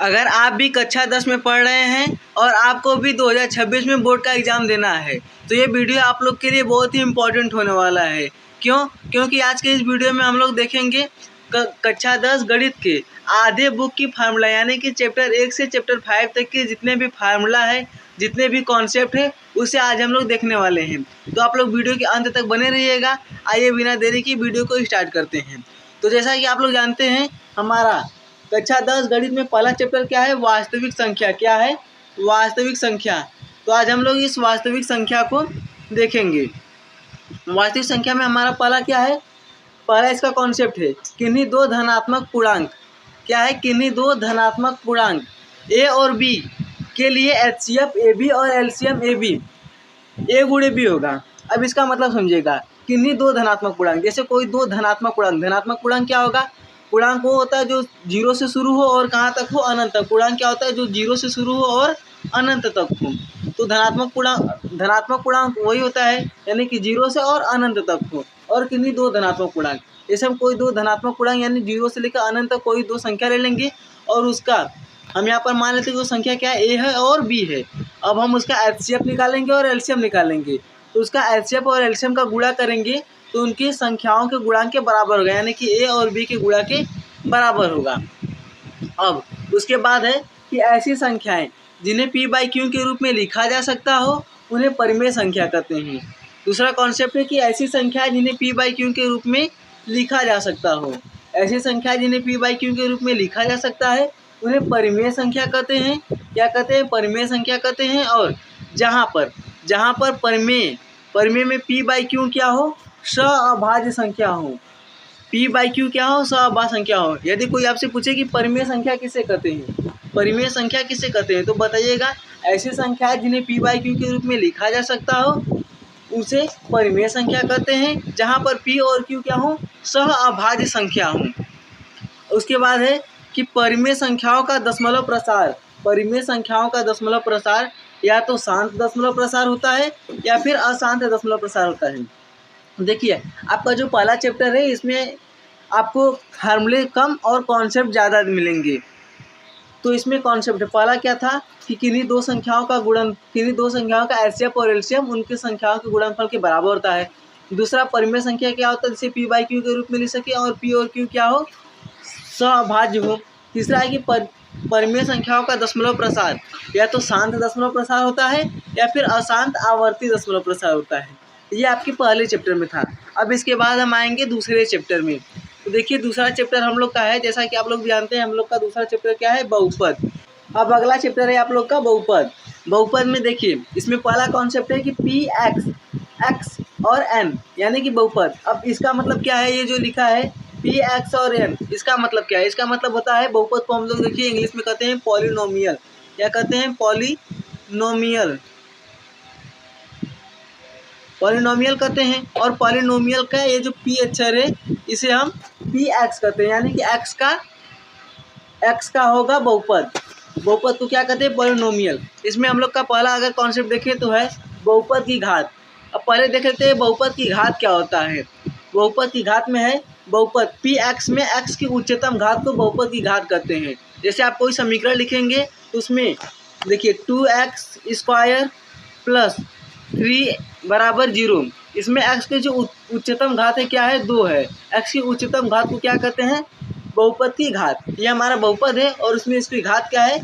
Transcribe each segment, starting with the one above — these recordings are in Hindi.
अगर आप भी कक्षा 10 में पढ़ रहे हैं और आपको भी 2026 में बोर्ड का एग्ज़ाम देना है तो ये वीडियो आप लोग के लिए बहुत ही इम्पोर्टेंट होने वाला है। क्योंकि आज के इस वीडियो में हम लोग देखेंगे कक्षा 10 गणित के आधे बुक की फार्मूला यानी कि चैप्टर 1 से चैप्टर 5 तक के जितने भी फार्मूला है, जितने भी कॉन्सेप्ट है, उसे आज हम लोग देखने वाले हैं। तो आप लोग वीडियो के अंत तक बने रहिएगा। आइए बिना देरी की वीडियो को स्टार्ट करते हैं। तो जैसा कि आप लोग जानते हैं, हमारा कक्षा 10 गणित में पहला चैप्टर क्या है? वास्तविक संख्या। क्या है? वास्तविक संख्या। तो आज हम लोग इस वास्तविक संख्या को देखेंगे। वास्तविक संख्या में हमारा पहला क्या है? पहला इसका कॉन्सेप्ट है किन्हीं दो धनात्मक पूर्णांक। क्या है? किन्हीं दो धनात्मक पूर्णांक ए और बी के लिए एचसीएफ ए बी और एलसीएम ए बी ए गुणे बी होगा। अब इसका मतलब समझिएगा, किन्हीं दो धनात्मक पूर्णांक, जैसे कोई दो धनात्मक पूर्णांक। धनात्मक पूर्णांक क्या होगा? पूर्णांक वो होता है जो 0 से शुरू हो और कहाँ तक हो? अनंत तक। पूर्णांक क्या होता है? जो 0 से शुरू हो और अनंत तक हो। तो धनात्मक पूर्णांक वही होता है यानी कि 0 से और अनंत तक हो। और किन्हीं दो धनात्मक पूर्णांक, जैसे हम कोई दो धनात्मक पूर्णांक यानी 0 से लेकर अनंत तक कोई दो संख्या ले लेंगे और उसका हम यहाँ पर मान लेते हैं कि वो संख्या क्या है? ए है और बी है। अब हम उसका एचसीएफ निकालेंगे और एलसीएम निकालेंगे। तो उसका एचसीएफ और एलसीएम का गुणा करेंगे तो उनकी संख्याओं के गुणांक के बराबर होगा, यानी कि ए और बी के गुणा के बराबर होगा। अब उसके बाद है कि ऐसी संख्याएं जिन्हें पी बाई क्यू के रूप में लिखा जा सकता हो उन्हें परिमेय संख्या कहते हैं। दूसरा कॉन्सेप्ट है कि ऐसी संख्याएं जिन्हें पी बाई क्यू के रूप में लिखा जा सकता हो, ऐसी संख्याएं जिन्हें पी बाई क्यू के रूप में लिखा जा सकता है उन्हें परिमेय संख्या कहते हैं। क्या कहते हैं? परिमेय संख्या कहते हैं। और जहाँ पर परिमेय में पी बाई क्यू क्या हो? सअभाज्य संख्या हो। पी बाई क्यू क्या हो? सअभाज्य संख्या हो। यदि कोई आपसे पूछे कि परिमेय संख्या किसे कहते हैं, परिमेय संख्या किसे कहते हैं, तो बताइएगा ऐसी संख्या जिन्हें पी बाई क्यू के रूप में लिखा जा सकता हो उसे परिमेय संख्या कहते हैं, जहाँ पर पी और क्यू क्या हो? सअभाज्य संख्या हो। उसके बाद है कि परिमेय संख्याओं का दशमलव प्रसार। परिमेय संख्याओं का दशमलव प्रसार या तो शांत दशमलव प्रसार होता है या फिर अशांत दशमलव प्रसार होता है। देखिए, आपका जो पहला चैप्टर है इसमें आपको फार्मूले कम और कॉन्सेप्ट ज़्यादा मिलेंगे। तो इसमें कॉन्सेप्ट पहला क्या था कि किन्हीं दो संख्याओं का एचसीएफ और एलसीएम उनकी संख्याओं के गुणनफल के बराबर होता है। दूसरा, परिमेय संख्या क्या होता है? जिसे पी बाई क्यू के रूप में लिख सके और पी और क्यू क्या हो? सअभाज्य हो। तीसरा है कि परिमेय संख्याओं का दशमलव प्रसार या तो शांत दशमलव प्रसार होता है या फिर अशांत आवर्ती दशमलव प्रसार होता है। ये आपके पहले चैप्टर में था। अब इसके बाद हम आएंगे दूसरे चैप्टर में। तो देखिए, दूसरा चैप्टर हम लोग का है, जैसा कि आप लोग भी जानते हैं, हम लोग का दूसरा चैप्टर क्या है? बहुपद। अब अगला चैप्टर है आप लोग का बहुपद। बहुपद में देखिए, इसमें पहला कॉन्सेप्ट है कि पी एक्स और एन यानी कि बहुपद। अब इसका मतलब क्या है? ये जो लिखा है पी एक्स और एन, इसका मतलब क्या है? इसका मतलब होता है बहुपद को हम लोग देखिए इंग्लिश में कहते हैं पॉलिनोमियल। क्या कहते हैं? पॉलिनोमियल कहते हैं। और पॉलिनोमियल का ये जो पी अक्षर है इसे हम पी एक्स कहते हैं, यानी कि एक्स का होगा बहुपद। बहुपद को क्या कहते हैं? पॉलिनोमियल। इसमें हम लोग का पहला अगर कॉन्सेप्ट देखें तो है बहुपद की घात। अब पहले देख लेते हैं बहुपद की घात क्या होता है। बहुपद की घात में है बहुपद पी एक्स में एक्स की उच्चतम घात को बहुपद की घात कहते हैं। जैसे आप कोई समीकरण लिखेंगे तो उसमें देखिए 2x² प्लस 3 बराबर 0। इसमें x की जो उच्चतम घात है क्या है? 2 है। x की उच्चतम घात को क्या कहते हैं? बहुपद की घात। ये हमारा बहुपद है और उसमें इसकी घात क्या है?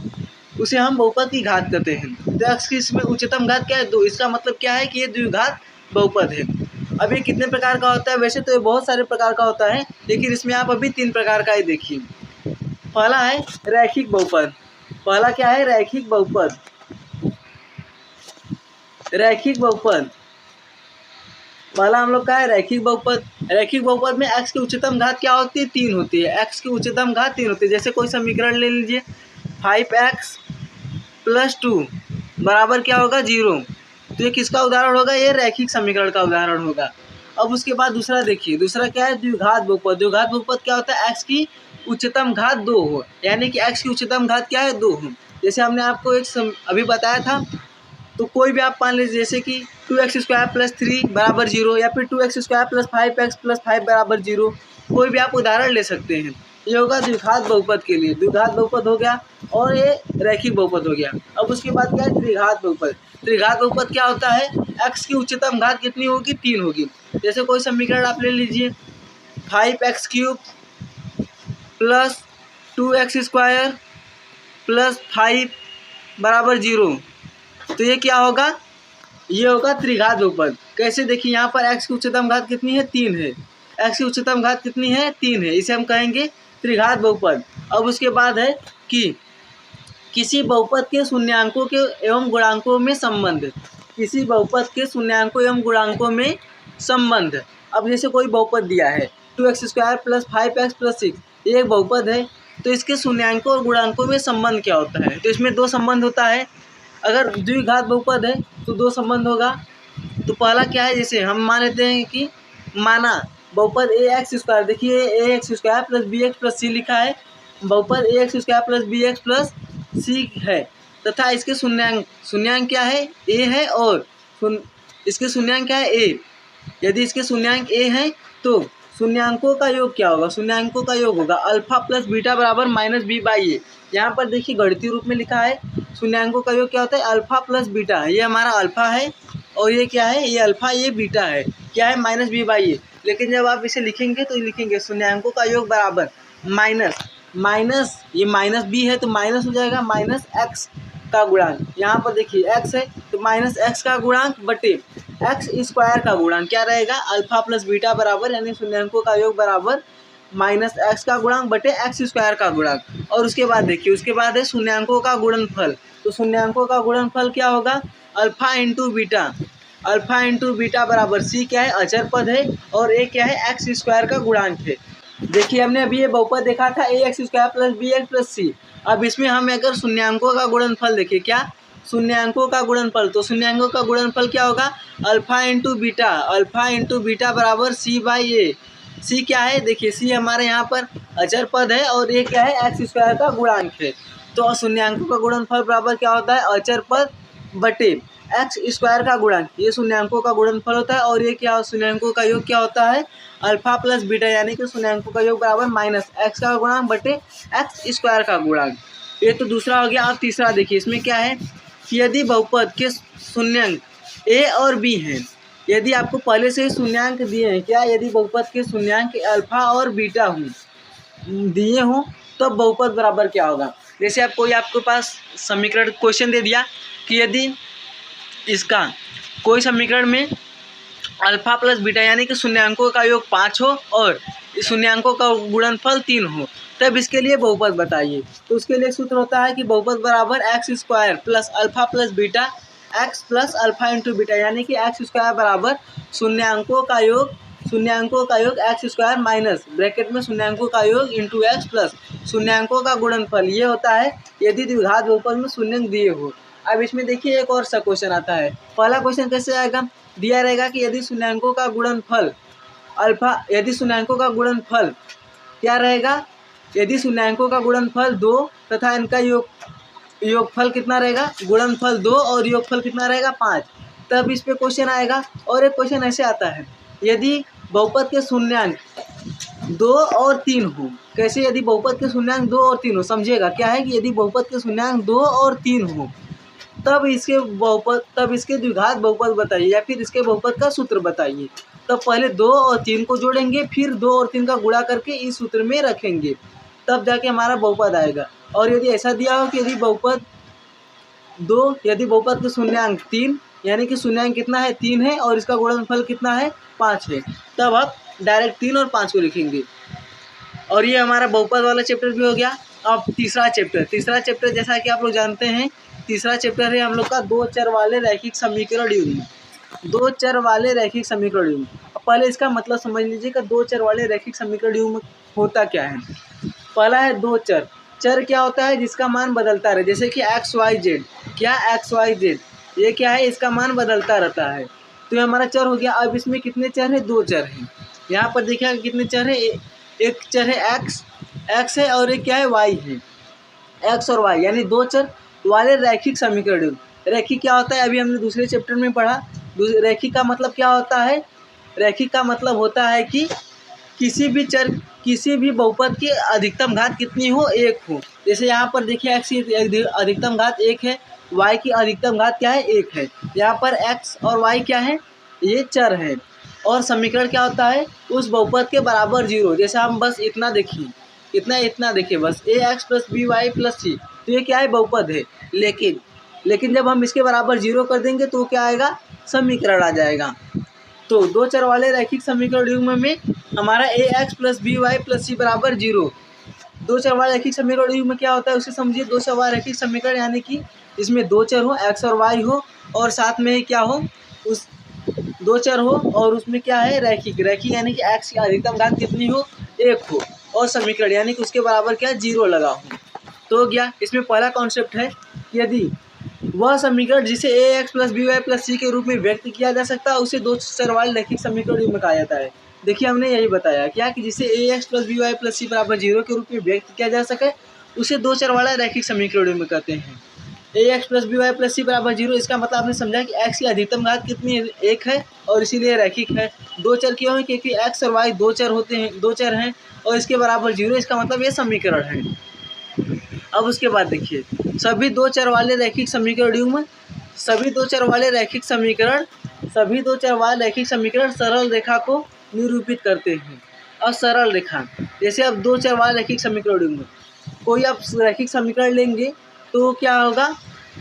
उसे हम बहुपद की घात कहते हैं। तो x की इसमें उच्चतम घात क्या है? 2। इसका मतलब क्या है कि ये द्विघात बहुपद है। अब ये कितने प्रकार का होता है? वैसे तो ये बहुत सारे प्रकार का होता है, लेकिन इसमें आप अभी 3 प्रकार का ही देखिए। पहला है रैखिक बहुपद। पहला क्या है? रैखिक बहुपद। रैखिक बहुपद पहला हम लोग का है रैखिक बहुपद। रैखिक बहुपद में x की उच्चतम घात क्या होती है? 3 होती है। x की उच्चतम घात 3 होती है। जैसे कोई समीकरण ले लीजिए 5x + 2 बराबर क्या होगा? 0। तो ये किसका उदाहरण होगा? ये रैखिक समीकरण का उदाहरण होगा। अब उसके बाद दूसरा देखिए, दूसरा क्या है? द्विघात बहुपद। द्विघात बहुपद क्या होता है? x की उच्चतम घात 2 हो, यानी कि x की उच्चतम घात क्या है? 2 हो। जैसे हमने आपको अभी बताया था, तो कोई भी आप मान लीजिए जैसे कि 2x² + 3 बराबर 0 या फिर 2x² + 5x + 5 बराबर 0, कोई भी आप उदाहरण ले सकते हैं। ये होगा द्विघात बहुपद के लिए। द्विघात बहुपद हो गया। और ये रैखिक बहुपद हो गया। अब उसके बाद क्या है, त्रिघात बहुपद। त्रिघात बहुपद क्या होता है, x की उच्चतम घात कितनी होगी, 3 होगी। जैसे कोई समीकरण आप ले लीजिए, 5x³ प्लस 2x² प्लस 5 बराबर 0। तो ये क्या होगा, ये होगा त्रिघात बहुपद। कैसे, देखिए यहाँ पर x की उच्चतम घात कितनी है, 3 है। x की उच्चतम घात कितनी है, 3 है। इसे हम कहेंगे त्रिघात बहुपद। अब उसके बाद है कि किसी बहुपद के शून्यांकों के एवं गुणांकों में संबंध। किसी बहुपद के शून्यांकों एवं गुणांकों में संबंध। अब जैसे कोई बहुपद दिया है 2x² प्लस 5x प्लस 6, ये एक बहुपद है। तो इसके शून्यांकों और गुणांकों में संबंध क्या होता है, तो इसमें 2 संबंध होता है। अगर द्विघात बहुपद है तो 2 संबंध होगा। तो पहला क्या है, जैसे हम मान लेते हैं कि माना बहुपद ax², देखिए ax² plus bx plus c लिखा है, बहुपद ax² plus bx plus c है, तथा इसके शून्यांक क्या है, a है, और इसके शून्यांक क्या है, a। यदि इसके शून्यांक a हैं तो शून्यांकों का योग क्या होगा, शून्यांकों का योग होगा अल्फा प्लस बीटा बराबर -b/a। यहाँ पर देखिए गणितीय रूप में लिखा है, शून्यांकों का योग क्या होता है, अल्फा प्लस बीटा। ये हमारा अल्फा है और ये क्या है, ये अल्फा, ये बीटा है, क्या है, -b/a। लेकिन जब आप इसे लिखेंगे तो लिखेंगे शून्यांकों का योग बराबर माइनस ये -b है तो माइनस हो जाएगा -x का गुणांक। यहाँ पर देखिए x है तो -x का गुणांक बटे x² का गुणांक क्या रहेगा, अल्फा प्लस बीटा बराबर, यानी शून्यांकों का योग बराबर -x का गुणांक बटे x² का गुणांक। और उसके बाद देखिए, उसके बाद है शून्यांकों का गुणनफल। तो शून्यांकों का गुणनफल क्या होगा, alpha into beta. Alpha into beta बराबर c क्या है, अचर पद है, और a क्या है, x² का गुणांक है। देखिए हमने अभी ये बहुपद देखा था ax² plus bx plus c। अब इसमें हम अगर शून्यांकों का गुणनफल देखें, क्या, शून्यांकों का गुणनफल, तो शून्यांकों का गुणनफल क्या होगा, alpha into beta. Alpha into beta बराबर c/a। c क्या है, देखिए c हमारे यहाँ पर अचर पद है और a क्या है, x² का गुणांक है। तो शून्यांकों का गुणनफल बराबर क्या होता है, अचर पद बटे x² का गुणांक। ये शून्यांकों का गुणनफल होता है और ये क्या, शून्यांकों का योग क्या होता है, अल्फा प्लस बीटा, यानी कि शून्यांकों का योग बराबर -x का गुणांक बटे x² का गुणांक। ये तो दूसरा हो गया। अब तीसरा देखिए, इसमें क्या है कि यदि बहुपद के शून्यांक a और b हैं, यदि आपको पहले से ही शून्यांक दिए हैं, क्या, यदि बहुपद के शून्यांक अल्फा और बीटा दिए हों तो बहुपद बराबर क्या होगा। जैसे आप कोई आपके पास समीकरण क्वेश्चन दे दिया कि यदि इसका कोई समीकरण में अल्फा प्लस बीटा यानी कि शून्यांकों का योग 5 हो और शून्यांकों का गुणनफल 3 हो, तब इसके लिए बहुपद बताइए। तो उसके लिए सूत्र होता है कि बहुपद बराबर x² plus alpha plus beta x plus alpha into beta, यानी कि x² बराबर शून्यांकों का योग x² माइनस ब्रैकेट में शून्यांकों का योग इंटू x प्लस शून्यांकों का गुणनफल। ये होता है यदि द्विघात बहुपद में शून्यांक दिए हो। अब इसमें देखिए एक और सा क्वेश्चन आता है। पहला क्वेश्चन कैसे आएगा, दिया रहेगा कि यदि शून्यांकों का गुणनफल यदि शून्यांकों का गुणनफल क्या रहेगा, यदि शून्यांकों का गुणनफल 2 तथा इनका योगफल कितना रहेगा, गुणनफल 2 और योगफल कितना रहेगा 5, तब इस पे क्वेश्चन आएगा। और एक क्वेश्चन ऐसे आता है, यदि बहुपद के शून्यांक 2 और 3 हो। कैसे, यदि बहुपद के शून्यांक 2 और 3 हो, समझिएगा क्या है कि यदि बहुपद के शून्यांक 2 और 3 हो तब इसके द्विघात बहुपद बताइए या फिर इसके बहुपद का सूत्र बताइए। तब पहले 2 और 3 को जोड़ेंगे, फिर 2 और 3 का गुणा करके इस सूत्र में रखेंगे, तब जाके हमारा बहुपद आएगा। और यदि ऐसा दिया हो कि यदि बहुपद के शून्यांक 3 यानी कि शून्यांक कितना है, 3 है और इसका गुणनफल कितना है, 5 है, तब आप डायरेक्ट 3 और 5 को लिखेंगे। और ये हमारा बहुपद वाला चैप्टर भी हो गया। अब तीसरा चैप्टर जैसा कि आप लोग जानते हैं, तीसरा चैप्टर है हम लोग का 2 चर वाले रैखिक समीकरण युग्म। 2 चर वाले रैखिक समीकरण युग्म। पहले इसका मतलब समझ लीजिएगा 2 चर वाले रैखिक समीकरण युग्म होता क्या है। पहला है 2 चर। चर क्या होता है, जिसका मान बदलता रहे, जैसे कि XYZ। क्या, XYZ, ये क्या है, इसका मान बदलता रहता है, तो ये हमारा चर हो गया। अब इसमें कितने चर है, 2 चर हैं। यहाँ पर देखिएगा कितने चर है, एक चर है x है और एक क्या है, y है। x और y यानी 2 चर वाले रैखिक समीकरण युग्म। रैखिक क्या होता है, अभी हमने दूसरे चैप्टर में पढ़ा। रैखिक का मतलब क्या होता है, रैखिक का मतलब होता है कि किसी भी चर किसी भी बहुपद की अधिकतम घात कितनी हो, 1 हो। जैसे यहाँ पर देखिए x की अधिकतम घात 1 है, y की अधिकतम घात क्या है, 1 है। यहाँ पर x और y क्या है, ये चर है। और समीकरण क्या होता है, उस बहुपद के बराबर 0। जैसे हम बस इतना देखिए, इतना देखिए बस, ax + by + c, तो ये क्या है, बहुपद है। लेकिन जब हम इसके बराबर 0 कर देंगे तो क्या आएगा, समीकरण आ जाएगा। तो दो चर वाले रैखिक समीकरण युग्म में हमारा ax + by + c बराबर 0। दो चर वाले रैखिक समीकरण युग्म में क्या होता है, उसे समझिए। दो चर वाले रैखिक समीकरण यानी कि इसमें दो चर हो, x और y हो, और साथ में क्या हो, उस दो चर हो और उसमें क्या है, रैखिक यानी कि x की अधिकतम घात कितनी हो, 1 हो, और समीकरण यानी कि उसके बराबर क्या, 0 लगा हो। तो हो गया। इसमें पहला कॉन्सेप्ट है, यदि वह समीकरण जिसे ax + by + c के रूप में व्यक्त किया जा सकता है उसे दो चर वाले रैखिक समीकरण युग्म कहा जाता है। देखिए हमने यही बताया क्या, कि जिसे ax + by + c बराबर 0 के रूप में व्यक्त किया जा सके उसे दो चर वाला रैखिक समीकरण युग्म कहते हैं। ax + by + c बराबर 0, इसका मतलब आपने समझा कि x की अधिकतम घात कितनी है, 1 है, और इसीलिए रैखिक है। दो चर क्यों है, क्योंकि x और y दो चर हैं और इसके बराबर 0, इसका मतलब ये समीकरण है। अब उसके बाद देखिए, सभी दो चर वाले रैखिक समीकरण युग्म, सभी दो चर वाले रैखिक समीकरण सरल रेखा को निरूपित करते हैं। और सरल रेखा, जैसे अब दो चर वाले रैखिक समीकरण युग्म, कोई आप रैखिक समीकरण लेंगे तो क्या होगा,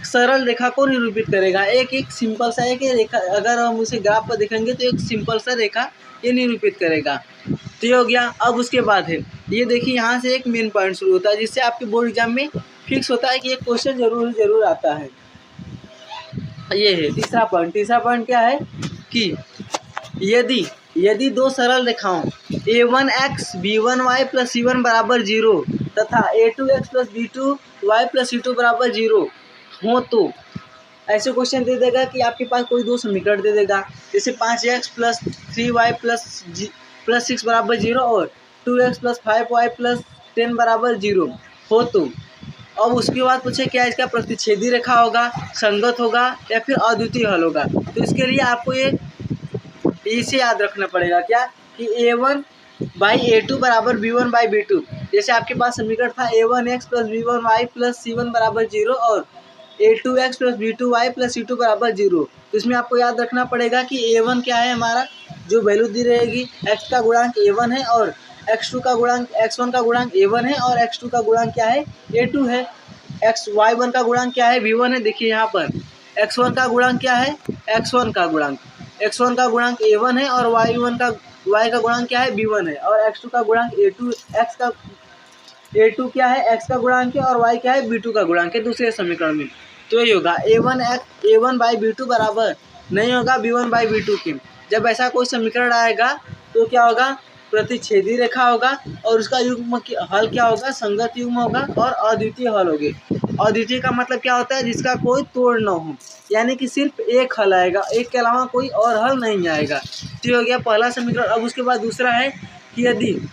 सरल रेखा को निरूपित करेगा। एक सिंपल सा एक रेखा, अगर हम उसे ग्राफ पर देखेंगे तो एक सिंपल सा रेखा ये निरूपित करेगा। तो ये हो गया। अब उसके बाद है, ये देखिए यहाँ से एक मेन पॉइंट शुरू होता है जिससे आपके बोर्ड एग्जाम में फिक्स होता है कि एक क्वेश्चन जरूर आता है। ये है तीसरा पॉइंट क्या है, कि यदि दो सरल रेखाओं a1x b1y + c1 बराबर 0 तथा a2x + b2y + c2 बराबर 0 हो, तो ऐसे क्वेश्चन दे देगा कि आपके पास कोई दो समीकरण दे देगा, जैसे 5x + 3y + 6 बराबर 0 और 2x + 5y + 10 बराबर 0 हो। तो अब उसके बाद पूछे क्या इसका प्रतिच्छेदी रेखा होगा, संगत होगा, या फिर अद्वितीय हल होगा। तो इसके लिए आपको ये इसे याद रखना पड़ेगा, क्या, कि a1/a2 बराबर b1/b2। जैसे आपके पास समीकरण था a1x + b1y + c1 बराबर 0 और a2x + b2y + c2 बराबर 0। तो इसमें आपको याद रखना पड़ेगा कि a1 क्या है, हमारा जो वैल्यू दी रहेगी, x का गुणांक a1 है और x1 का गुणांक a1 है और x2 का गुणांक क्या है, a2 है। y1 का गुणांक क्या है, b1 है। देखिए यहाँ पर x1 का गुणांक क्या है, x1 का गुणांक a1 है और y का गुणांक क्या है, b1 है, और x2 का गुणांक a2 क्या है, x का गुणांक है, और y क्या है, b2 का गुणांक है दूसरे समीकरण में। तो यही होगा, a1/b2 बराबर नहीं होगा b1/b2 के। जब ऐसा कोई समीकरण आएगा तो क्या होगा, प्रतिच्छेदी रेखा होगा, और उसका युग्म हल क्या होगा, संगत युग्म होगा और अद्वितीय हल होगे। अद्वितीय का मतलब क्या होता है, जिसका कोई तोड़ न हो, यानी कि सिर्फ एक हल आएगा, एक के अलावा कोई और हल नहीं आएगा। तो ये हो गया पहला समीकरण। अब उसके बाद दूसरा है कि यदि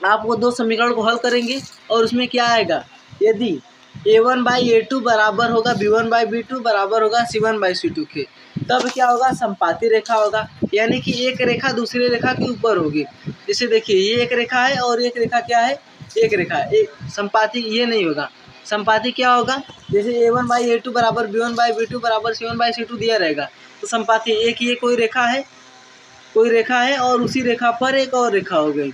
आप वो दो समीकरण को हल करेंगे और उसमें क्या आएगा, यदि a1/a2 बराबर होगा b1/b2 बराबर होगा c1/c2 के, तब क्या होगा, संपाती रेखा होगा, यानी कि एक रेखा दूसरी रेखा के ऊपर होगी। जैसे देखिए ये एक रेखा है और एक रेखा क्या है, एक रेखा है, एक संपाती ये नहीं होगा। संपाती क्या होगा, जैसे a1/a2 बराबर b1/b2 बराबर c1/c2 दिया रहेगा, तो संपाती एक ये कोई रेखा है और उसी रेखा पर एक और रेखा हो गई,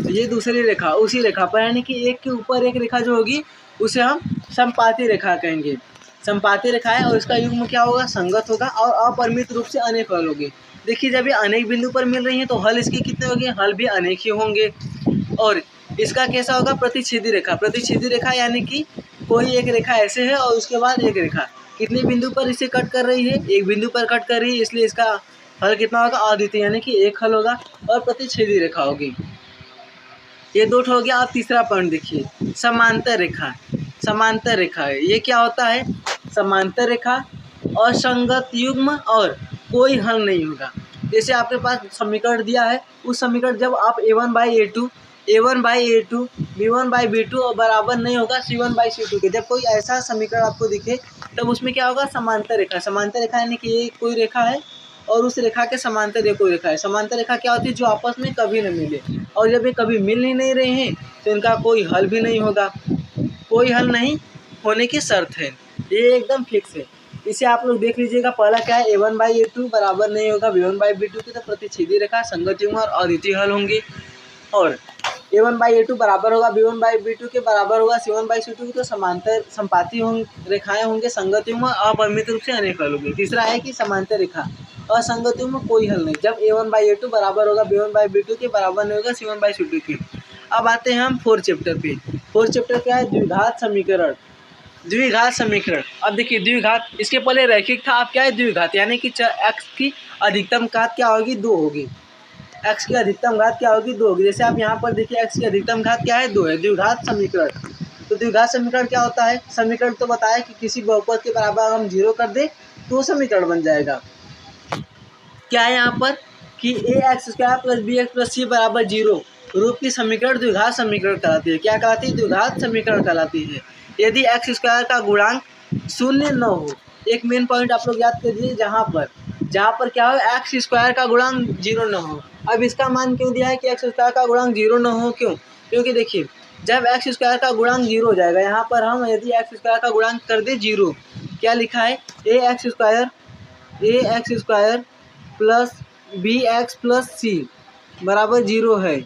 ये दूसरी रेखा उसी रेखा पर, यानी कि एक के ऊपर एक रेखा जो होगी उसे हम संपाती रेखा कहेंगे। संपाती रेखा है और इसका युग्म क्या होगा, संगत होगा और अपरिमित रूप से अनेक हल होंगे। देखिए जब ये अनेक बिंदु पर मिल रही है तो हल इसके कितने होंगे, हल भी अनेक ही होंगे। और इसका कैसा होगा, प्रतिच्छेदी रेखा यानी कि कोई एक रेखा ऐसे है और उसके बाद एक रेखा कितने बिंदु पर इसे कट कर रही है, एक बिंदु पर कट कर रही है, इसलिए इसका हल कितना होगा, अद्वितीय, यानी कि एक हल होगा और प्रतिच्छेदी रेखा होगी। ये दो हो गया। अब तीसरा पॉइंट देखिए, समांतर रेखा है। ये क्या होता है, समांतर रेखा, असंगत युग्म और कोई हल नहीं होगा। जैसे आपके पास समीकरण दिया है, उस समीकरण जब आप a1/a2 b1/b2 बराबर नहीं होगा c1/c2 के, जब कोई ऐसा समीकरण आपको दिखे तब उसमें क्या होगा, समांतर रेखा यानी कि ये कोई रेखा है और उस रेखा के समांतर ये कोई रेखा है। समांतर रेखा क्या होती है, जो आपस में कभी न मिले। और जब ये कभी मिल ही नहीं रहे हैं तो इनका कोई हल भी नहीं होगा, कोई हल नहीं होने की शर्त है, ये एकदम फिक्स है। इसे आप लोग देख लीजिएगा। पहला क्या है, a1/a2 बराबर नहीं होगा b1/b2 की, तो प्रतिच्छेदी रेखा संगत युग्म और अद्वितीय हल होंगे। और a1/a2 बराबर होगा b1/b2 के बराबर होगा c1/c2 की, तो समांतर संपाती रेखाएं होंगे संगत युग्म अपरिमित रूप से अनेक हल होंगे। तीसरा है कि समांतर रेखा असंगत युग्म कोई हल नहीं, जब a1/a2 बराबर होगा b1/b2 के बराबर नहीं होगा c1/c2 के। अब आते हैं हम 4 चैप्टर पे। 4 चैप्टर क्या है, द्विघात समीकरण। द्विघात समीकरण, अब देखिए द्विघात, इसके पहले रैखिक था, अब क्या है द्विघात, यानी कि x की अधिकतम घात क्या होगी, 2 होगी। x की अधिकतम घात क्या होगी, 2 होगी। जैसे आप यहाँ पर देखिए x की अधिकतम घात क्या है, 2 है। द्विघात समीकरण, तो द्विघात समीकरण क्या होता है, समीकरण तो बताया कि किसी बहुपद के बराबर हम 0 कर दे तो समीकरण बन जाएगा। क्या है यहाँ पर कि ax² + bx + c बराबर 0 रूप की समीकरण द्विघात समीकरण कहलाती है। क्या कहलाती है, द्विघात समीकरण कहलाती है। यदि x² का गुणांक 0 न हो, एक मेन पॉइंट आप लोग याद कीजिए, जहाँ पर क्या हो, x² का गुणांक 0 न हो। अब इसका मान क्यों दिया है कि x² का गुणांक 0 न हो, क्यों, क्योंकि देखिए जब x² का गुणांक 0 हो जाएगा, यहाँ पर हम यदि x² का गुणांक कर दे 0, क्या लिखा है, ax² + bx + c बराबर 0 है।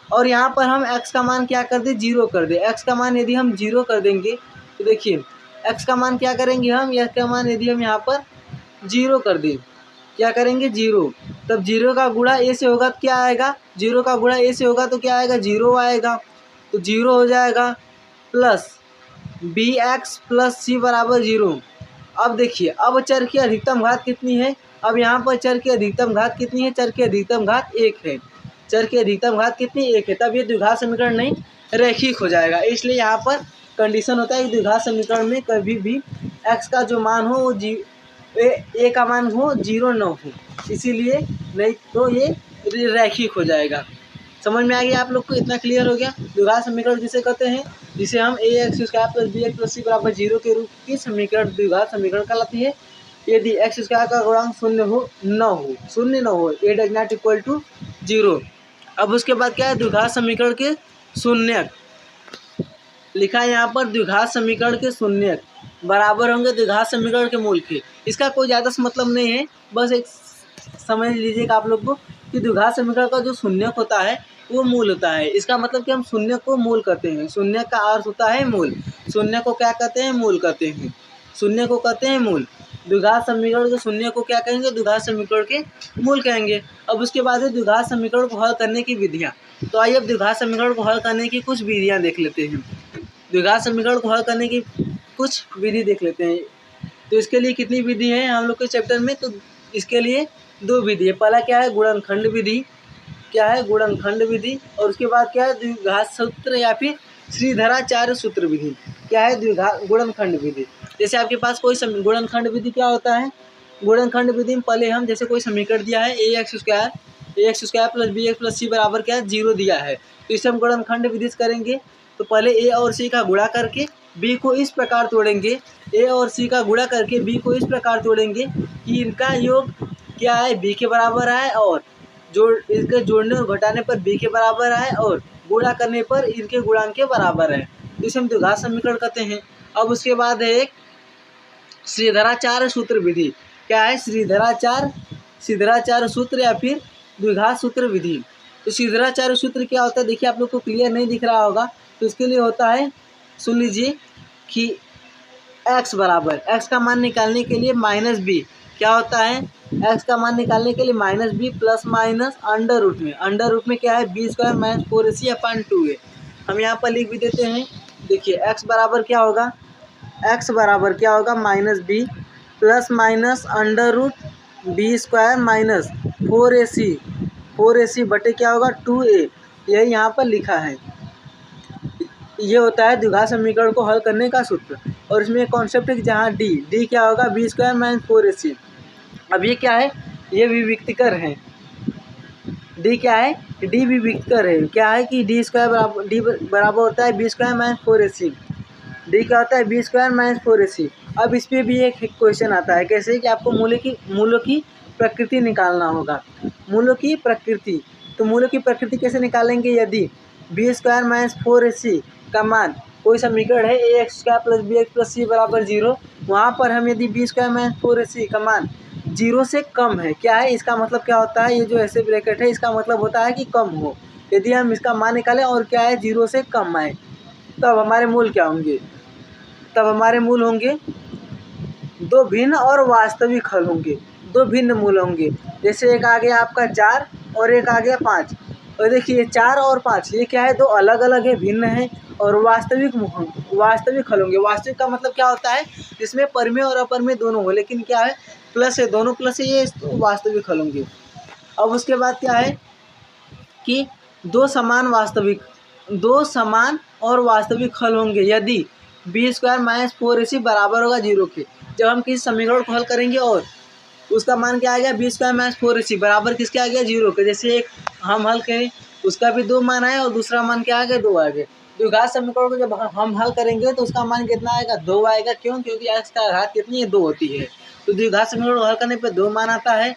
और यहाँ पर हम x का मान क्या कर दे, 0 कर दे। x का मान यदि हम 0 कर देंगे तो देखिए x का मान क्या करेंगे हम, x का मान यदि हम यहाँ पर 0 कर दें, क्या करेंगे 0, तब 0 का गुणा a से होगा तो क्या आएगा, 0 का गुणा a से होगा तो क्या आएगा, 0 आएगा, तो 0 हो जाएगा, प्लस bx + c बराबर 0। अब देखिए अब चर की अधिकतम घात कितनी है, अब यहाँ पर चर की अधिकतम घात कितनी है, चर की अधिकतम घात 1 है। चर की अधिकतम घात कितनी, 1 है, तब ये द्विघात समीकरण नहीं रैखिक हो जाएगा। इसलिए यहाँ पर कंडीशन होता है कि द्विघात समीकरण में कभी भी x का जो मान हो वो a का मान हो 0 न हो, इसीलिए नहीं तो ये रैखिक हो जाएगा। समझ में आ गया आप लोग को, इतना क्लियर हो गया। द्विघात समीकरण जिसे कहते हैं, जिसे हम ax² + bx + c बराबर 0 के रूप की समीकरण द्विघात समीकरण कहलाती है। यदि x² का गुणांक 0 न हो, a does not equal to 0। अब उसके बाद क्या है, द्विघात समीकरण के शून्यक लिखा है यहाँ पर, द्विघात समीकरण के शून्यक बराबर होंगे द्विघात समीकरण के मूल के। इसका कोई ज़्यादा मतलब नहीं है, बस एक समझ लीजिएगा आप लोग को कि द्विघात समीकरण का जो शून्यक होता है वो मूल होता है। इसका मतलब कि हम शून्य को मूल कहते हैं, शून्य का अर्थ होता है मूल। शून्य को क्या कहते हैं, मूल कहते हैं, शून्य को कहते हैं मूल। द्विघात समीकरण के शून्य को क्या कहेंगे, द्विघात समीकरण के मूल कहेंगे। अब उसके बाद है द्विघात समीकरण को हल करने की विधियाँ। तो आइए अब द्विघात समीकरण को हल करने की कुछ विधियाँ देख लेते हैं। द्विघात समीकरण को हल करने की कुछ विधि देख लेते हैं। तो इसके लिए कितनी विधि है हम लोग के चैप्टर में, तो इसके लिए 2 विधि है। पहला क्या है, गुणनखंड विधि, क्या है, गुणनखंड विधि। और उसके बाद क्या है, द्विघात सूत्र या फिर श्रीधराचार्य सूत्र विधि। क्या है, द्विघात गुणनखंड विधि। जैसे आपके पास कोई गुणनखंड विधि क्या होता है, गुणनखंड विधि में पहले हम जैसे कोई समीकरण दिया है ax² + bx + c बराबर क्या है, 0 दिया है, तो इसे हम गुणनखंड विधि से करेंगे। तो पहले a और c का गुणा करके b को इस प्रकार तोड़ेंगे, a और c का गुणा करके b को इस प्रकार तोड़ेंगे कि इनका योग क्या है, b के बराबर है, और इसके जोड़ने और घटाने पर b के बराबर है, और गुणा करने पर इनके गुणांक के बराबर है। इसे हम द्विघात समीकरण कहते हैं। अब उसके बाद है एक श्रीधराचार्य सूत्र विधि। क्या है, श्रीधराचार्य सूत्र या फिर द्विघात सूत्र विधि। तो श्रीधराचार्य सूत्र क्या होता है, देखिए आप लोग को क्लियर नहीं दिख रहा होगा, तो इसके लिए होता है, सुन लीजिए कि x बराबर, x का मान निकालने के लिए -b, क्या होता है, x का मान निकालने के लिए -b ± अंडर रूट में क्या है, b² - 4ac/2a। हम यहाँ पर लिख भी देते हैं। देखिए x बराबर क्या होगा, x बराबर क्या होगा, -b ± under root b² - 4ac बटे क्या होगा, 2a। यही यहाँ पर लिखा है। ये होता है द्विघात समीकरण को हल करने का सूत्र। और इसमें एक कॉन्सेप्ट है कि जहाँ d क्या होगा, b² - 4ac। अब ये क्या है, ये विविक्तिकर है, d क्या है, d विविक्तिकर है। क्या है कि d बराबर होता है b² - 4ac। d क्या होता है, b² - 4ac। अब इस पर भी एक क्वेश्चन आता है, कैसे कि आपको मूलों की प्रकृति निकालना होगा। मूलों की प्रकृति तो मूलों की प्रकृति कैसे निकालेंगे? यदि बी स्क्वायर माइनस 4ac का मान कोई समीकरण है a x square plus b x plus c बराबर 0, वहाँ पर हम यदि बी स्क्वायर माइनस 4ac का मान 0 से कम है, क्या है इसका मतलब क्या होता है? ये जो ऐसे ब्रैकेट है इसका मतलब होता है कि कम हो। यदि हम इसका मान निकालें और क्या है 0 से कम आए, तब हमारे मूल क्या होंगे? तब हमारे मूल होंगे दो भिन्न और वास्तविक हल होंगे, दो भिन्न मूल होंगे। जैसे एक आ गया आपका 4 और एक आ गया 5, और देखिए 4 और 5 ये क्या है? दो अलग अलग है, भिन्न है और वास्तविक हल होंगे। वास्तविक का मतलब क्या होता है? जिसमें परिमेय और अपरिमेय दोनों हो, लेकिन क्या है प्लस है, दोनों प्लस है, ये वास्तविक हल होंगे। अब उसके बाद क्या है कि दो समान और वास्तविक हल होंगे यदि बी स्क्वायर माइनस 4ac बराबर होगा 0 के। जब हम किसी समीकरण को हल करेंगे और उसका मान क्या आ गया? बी स्क्वायर माइनस 4ac बराबर किसके आ गया? 0 के। जैसे एक हम हल करें उसका भी 2 मान आए और दूसरा मान क्या आ गया? 2 आ गए। द्विघात समीकरण को जब हम हल करेंगे तो उसका मान कितना आएगा? 2 आएगा। क्यों? क्योंकि x का घात कितनी है? 2 होती है। तो द्विघात समीकरण को हल करने पर 2 मान आता है।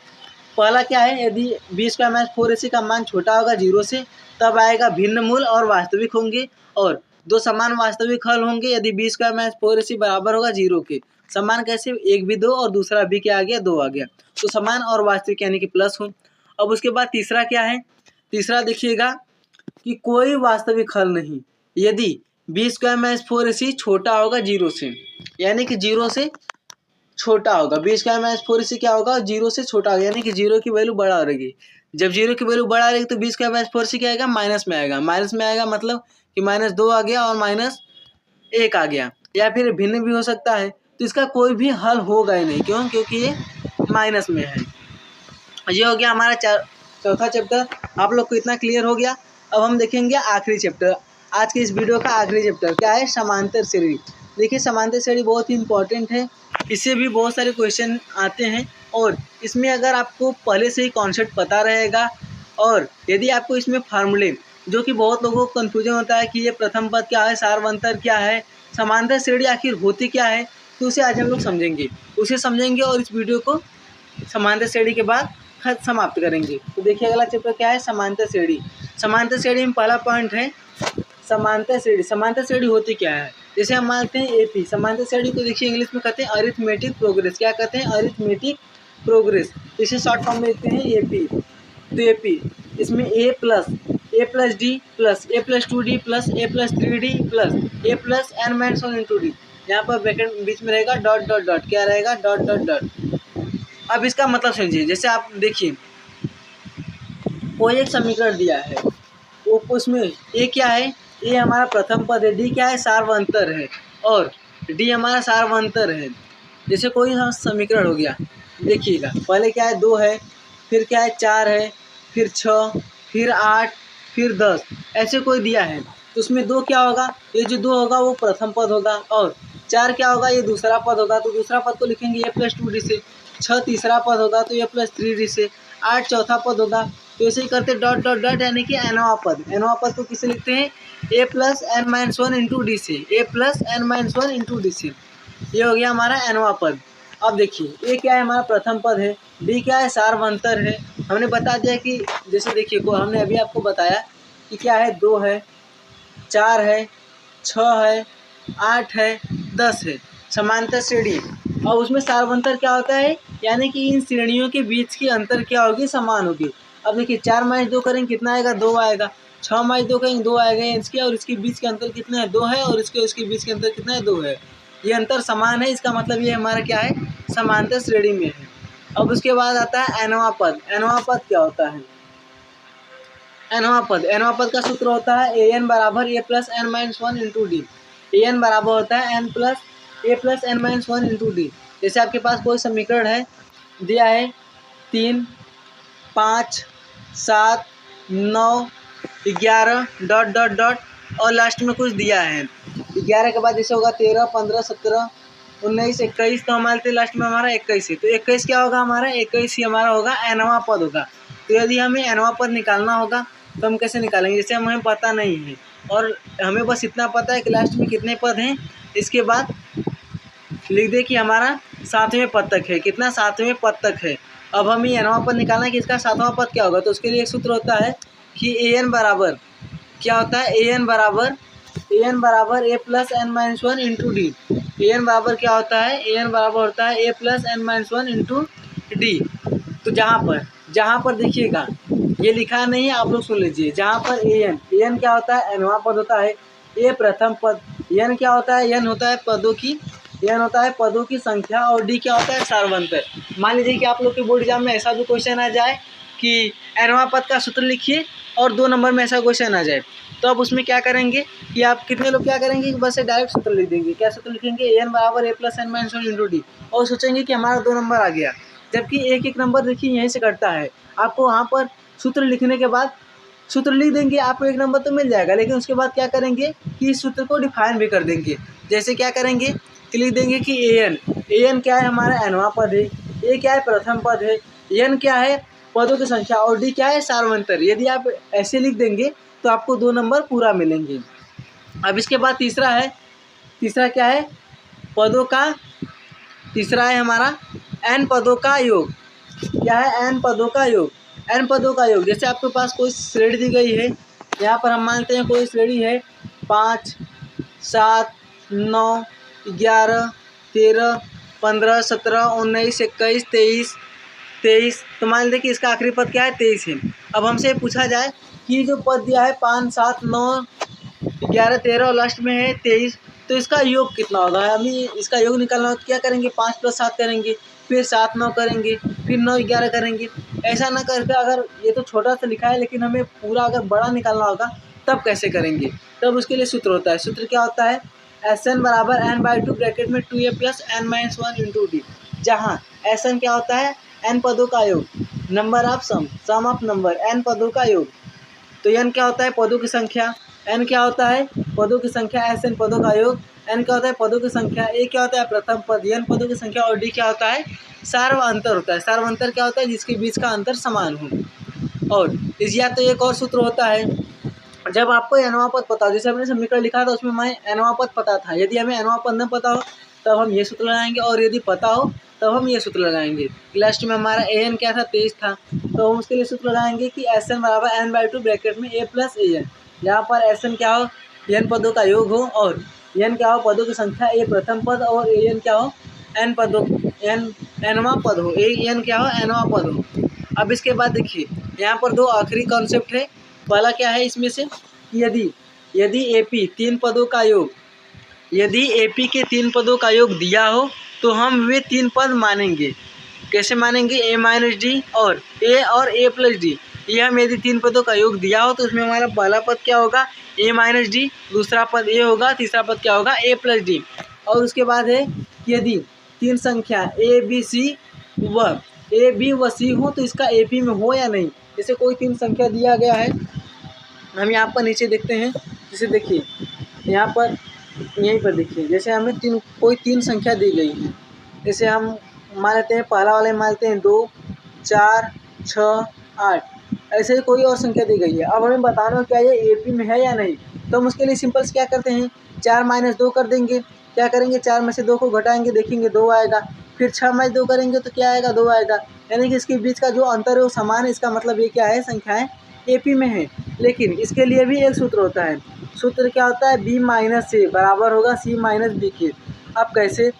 पहला क्या है? यदि बी स्क्वायर माइनस 4ac का मान छोटा होगा 0 से, तब आएगा भिन्न मूल और वास्तविक होंगे, और दो समान वास्तविक हल होंगे यदि बी स्क्वायर माइनस 4ac बराबर होगा 0 के। समान कैसे? एक भी 2 और दूसरा भी क्या आ गया? 2 आ गया। तो समान और वास्तविक यानी कि प्लस हो। अब उसके बाद तीसरा क्या है? तीसरा देखिएगा कि कोई वास्तविक हल नहीं यदि बी स्क्वायर माइनस 4ac छोटा होगा 0 से, यानी कि 0 से छोटा होगा। बी स्क्वायर माइनस 4ac क्या होगा? 0 से छोटा होगा, यानी कि 0 की वैल्यू बड़ा रहेगी। जब 0 की वैल्यू बड़ा रहेगी तो बी स्क्वायर माइनस 4ac क्या आएगा? माइनस में आएगा। माइनस में आएगा मतलब कि -2 आ गया और -1 आ गया, या फिर भिन्न भी हो सकता है। तो इसका कोई भी हल होगा ही नहीं। क्यों? क्योंकि ये माइनस में है। ये हो गया हमारा चौथा चैप्टर। आप लोग को इतना क्लियर हो गया। अब हम देखेंगे आखिरी चैप्टर। आज के इस वीडियो का आखिरी चैप्टर क्या है? समांतर श्रेणी। देखिए समांतर श्रेणी बहुत ही इंपॉर्टेंट है, इससे भी बहुत सारे क्वेश्चन आते हैं, और इसमें अगर आपको पहले से ही कॉन्सेप्ट पता रहेगा, और यदि आपको इसमें फार्मूले, जो कि बहुत लोगों को कन्फ्यूजन होता है कि ये प्रथम पद क्या है, सार्वंतर क्या है, समांतर श्रेणी आखिर होती क्या है, तो उसे आज हम लोग समझेंगे और इस वीडियो को समांतर श्रेणी के बाद समाप्त करेंगे। तो देखिए अगला चैप्टर क्या है? समांतर श्रेणी। समांतर श्रेणी में पहला पॉइंट है समांतर श्रेणी। समांतर श्रेणी होती क्या है? जैसे हम मानते हैं एपी। समांतर श्रेणी को देखिए इंग्लिश में कहते हैं अरिथमेटिक प्रोग्रेस। क्या कहते हैं? Arithmetic progress. इसे शॉर्ट फॉर्म में लिखते हैं एपी। तो एपी इसमें a plus d plus a plus 2d plus a plus 3d plus a plus n minus 1 into D. यहाँ पर ब्रैकेट बीच में रहेगा डॉट डॉट डॉट। क्या रहेगा? Dot dot dot. अब इसका मतलब समझिए। जैसे आप देखिए कोई एक समीकरण दिया है, वो उसमें ए क्या है? ए हमारा प्रथम पद है, डी क्या है? सार्वंतर है, और डी हमारा सार्वंतर है। जैसे कोई समीकरण हो गया, देखिएगा पहले क्या है? 2 है, फिर क्या है? 4 है, फिर 6, फिर 8, फिर 10, ऐसे कोई दिया है। तो उसमें 2 क्या होगा? ये जो 2 होगा वो प्रथम पद होगा, और 4 क्या होगा? ये दूसरा पद होगा। तो दूसरा पद को लिखेंगे ए प्लस 2d से। 6 तीसरा पद होगा तो ए प्लस 3d से। 8 चौथा पद होगा। तो ऐसे ही करते डॉट डॉट डॉट, यानी कि nवां पद। nवां पद को किसे लिखते हैं? a plus n minus 1 into D से। a plus n minus 1 into D से। ये हो गया हमारा nवां पद। अब देखिए ए क्या है? हमारा प्रथम पद है। डी क्या है? सार्वंतर है। हमने बता दिया कि जैसे देखिए को हमने अभी आपको बताया कि क्या है? 2 है, 4 है, 6 है, 8 है, 10 है। समांतर श्रेणी। और उसमें सार्वंतर क्या होता है? यानी कि इन श्रेणियों के बीच की अंतर क्या होगी? समान होगी। अब देखिए 4 माइनस 2 करेंगे कितना आएगा? 2 आएगा। 6 माइनस 2 करेंगे 2 आएगा। इसके और इसके बीच के अंतर कितना है? 2 है, और इसके बीच के अंतर कितना है? 2 है। ये अंतर समान है, इसका मतलब ये हमारा क्या है? समांतर श्रेणी में है। अब उसके बाद आता है nवां पद। nवां पद क्या होता है? nवां पद का सूत्र होता है an बराबर a plus n minus 1 into D. an बराबर होता है a plus n minus 1 into D. जैसे आपके पास कोई समीकरण है, दिया है 3, 5, 7, 9, 11 डॉट डॉट डॉट, और लास्ट में कुछ दिया है। 11 के बाद जैसे होगा 13, 15, 17, 19, 21, तो हमारे लास्ट में हमारा 21 है। तो 21 क्या होगा? हमारा 21 ही हमारा होगा nवां पद होगा। तो यदि हमें nवां पद निकालना होगा तो हम कैसे निकालेंगे? जैसे हमें पता नहीं है और हमें बस इतना पता है कि लास्ट में कितने पद हैं, इसके बाद लिख दे कि हमारा 7वें पद तक है। कितना? 7वें पद तक है। अब हमें nवां पद निकालना है कि इसका 7वां पद क्या होगा। तो उसके लिए एक सूत्र होता है कि ए एन बराबर क्या होता है, ए एन बराबर a plus N minus one into d. A n बराबर क्या होता है, ए एन बराबर होता है a plus N minus one into d. तो जहाँ पर देखिएगा ये लिखा नहीं है, आप लोग सुन लीजिए। जहाँ पर ए एन क्या होता है, एनवा पद होता है, ए प्रथम पद, एन क्या होता है, एन होता है पदों की संख्या और डी क्या होता है सार्वंतर। मान लीजिए कि आप लोग के बोर्ड एग्जाम में ऐसा भी क्वेश्चन आ जाए कि एनवा पद का सूत्र लिखिए और 2 नंबर में ऐसा क्वेश्चन आ जाए, तो आप उसमें क्या करेंगे कि आप कितने लोग क्या करेंगे कि बस से डायरेक्ट सूत्र लिख देंगे। क्या सूत्र लिखेंगे, ए एन बराबर a plus N minus one into d, और सोचेंगे कि हमारा 2 नंबर आ गया। जबकि एक नंबर देखिए यहीं से कटता है। आपको वहाँ पर सूत्र लिखने के बाद सूत्र लिख देंगे, आपको 1 नंबर तो मिल जाएगा, लेकिन उसके बाद क्या करेंगे कि इस सूत्र को डिफाइन भी कर देंगे। जैसे क्या करेंगे कि लिख देंगे कि ए एन क्या है, हमारा एनवा पद है, ए क्या है प्रथम पद है, एन क्या है पदों की संख्या और डी क्या है सार्वंतर। यदि आप ऐसे लिख देंगे तो आपको 2 नंबर पूरा मिलेंगे। अब इसके बाद तीसरा क्या है पदों का, तीसरा है हमारा एन पदों का योग। क्या है, एन पदों का योग। एन पदों का योग, जैसे आपके पास कोई श्रेणी दी गई है, यहाँ पर हम मानते हैं कोई श्रेणी है 5, 7, 9, 11, 13, 15, 17, 19, 21, 23। तो मान लीजिए कि इसका आखिरी पद क्या है, 23 है। अब हमसे पूछा जाए कि जो पद दिया है 5, 7, 9, 11, 13 और लास्ट में है 23, तो इसका योग कितना होगा। हमें इसका योग निकालना हो तो क्या करेंगे, 5 + 7 करेंगे, फिर 7, 9 करेंगे, फिर 9, 11 करेंगे। ऐसा ना करके, अगर ये तो छोटा सा लिखा है लेकिन हमें पूरा अगर बड़ा निकालना होगा तब कैसे करेंगे, तब उसके लिए सूत्र होता है। सूत्र क्या होता है, एस एन बराबर एन बाई 2 ब्रैकेट में 2a plus N minus one into D. जहाँ एस एन क्या होता है, एन पदों का योग, number of sum of number, N पदों का योग। तो एन क्या होता है, पदों की संख्या, एन क्या होता है पदों की संख्या, एस एन पदों का योग, एन क्या होता है पदों की संख्या, ए क्या होता है प्रथम पद, एन पदों की संख्या और डी क्या होता है सार्वअंतर होता है। सार्वअंतर क्या होता है, जिसके बीच का अंतर समान हो। और इस या तो एक और सूत्र होता है, जब आपको एनवा पद पता हो, जैसे हमने समीकरण लिखा था उसमें हमें एनवा पद पता था, यदि हमें एनवा पद न पता हो तब हम ये सूत्र लगाएंगे, और यदि पता हो तब हम ये सूत्र लगाएंगे। लास्ट में हमारा ए एन क्या था, 23 था, तो हम उसके लिए सूत्र लगाएंगे कि एस एन बराबर एन बाई 2 ब्रैकेट में ए प्लस ए एन। यहाँ पर एस एन क्या हो, एन पदों का योग हो, और एन क्या हो पदों की संख्या, ए प्रथम पद, और ए एन क्या हो एन पदों एनवा पद हो, ए एन क्या हो एनवा पद हो। अब इसके बाद देखिए यहाँ पर 2 आखिरी कॉन्सेप्ट है। पहला क्या है इसमें से, यदि एपी 3 पदों का योग, यदि एपी के 3 पदों का योग दिया हो तो हम वे 3 पद मानेंगे। कैसे मानेंगे, ए माइनस डी और ए प्लस डी। ये हम यदि 3 पदों का योग दिया हो तो उसमें हमारा पहला पद क्या होगा, ए माइनस डी, दूसरा पद ए होगा, तीसरा पद क्या होगा ए प्लस डी। और उसके बाद है यदि 3 संख्या ए बी व सी हो तो इसका ए पी में हो या नहीं। जैसे कोई 3 संख्या दिया गया है, हम यहाँ पर नीचे देखते हैं, जैसे देखिए यहाँ पर यहीं पर देखिए, जैसे हमें कोई 3 संख्या दी गई है, जैसे हम मान लेते हैं पहला वाले मान लेते हैं 2, 4, 6, 8, ऐसे ही कोई और संख्या दी गई है। अब हमें बताना हो क्या ये एपी में है या नहीं, तो हम उसके लिए सिंपल से क्या करते हैं, 4 - 2 कर देंगे। क्या करेंगे, 4 में से 2 को घटाएंगे, देखेंगे 2 आएगा, फिर 6 - 2 करेंगे तो क्या आएगा, 2 आएगा। यानी कि इसके बीच का जो अंतर है वो समान है। इसका मतलब ये क्या है, संख्याएँ एपी में है। लेकिन इसके लिए भी एक सूत्र होता है। सूत्र क्या होता है, बी माइनस ए बराबर होगा सी माइनस बी के। अब कैसे,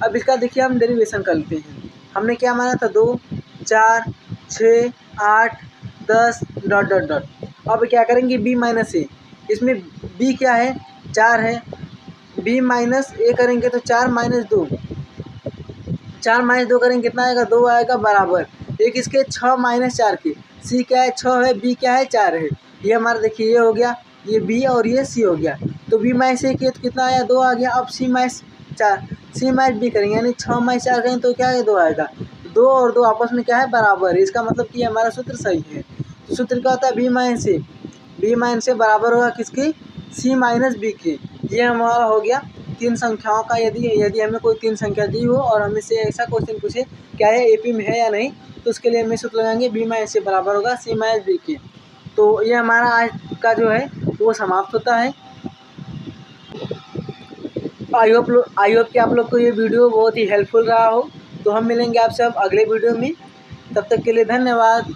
अब इसका देखिए हम डेरिवेशन कर लेते हैं। हमने क्या माना था, 2, 4, 6, 8, 10 ... अब क्या करेंगे, बी माइनस ए, इसमें बी क्या है 4 है, बी माइनस ए करेंगे तो 4 - 2, 4 - 2 करेंगे कितना आएगा, 2 आएगा, बराबर एक इसके 6 - 4 के। सी क्या है 6 है, बी क्या है 4 है। ये हमारा देखिए ये हो गया, ये बी और ये सी हो गया। तो बी माइनस ए किए तो कितना आया, 2 आ गया। अब सी माइनस बी करेंगे, यानी 6 - 4 करेंगे तो क्या है, 2 आएगा। 2 और 2 आपस में क्या है, बराबर है। इसका मतलब कि हमारा सूत्र सही है। सूत्र क्या होता है, बी माइनस ए बराबर होगा किसकी, सी माइनस बी के। ये हमारा हो गया 3 संख्याओं का। यदि हमें कोई 3 संख्या दी हो और हमें से ऐसा क्वेश्चन पूछे क्या है एपी में है या नहीं, तो उसके लिए हमें सूत्र लगाएंगे बी माइनस ए बराबर होगा सी माइनस बी के। तो ये हमारा आज का जो है वो समाप्त होता है। आई होप कि आप लोग को ये वीडियो बहुत ही हेल्पफुल रहा हो। तो हम मिलेंगे आप सब अगले वीडियो में, तब तक के लिए धन्यवाद।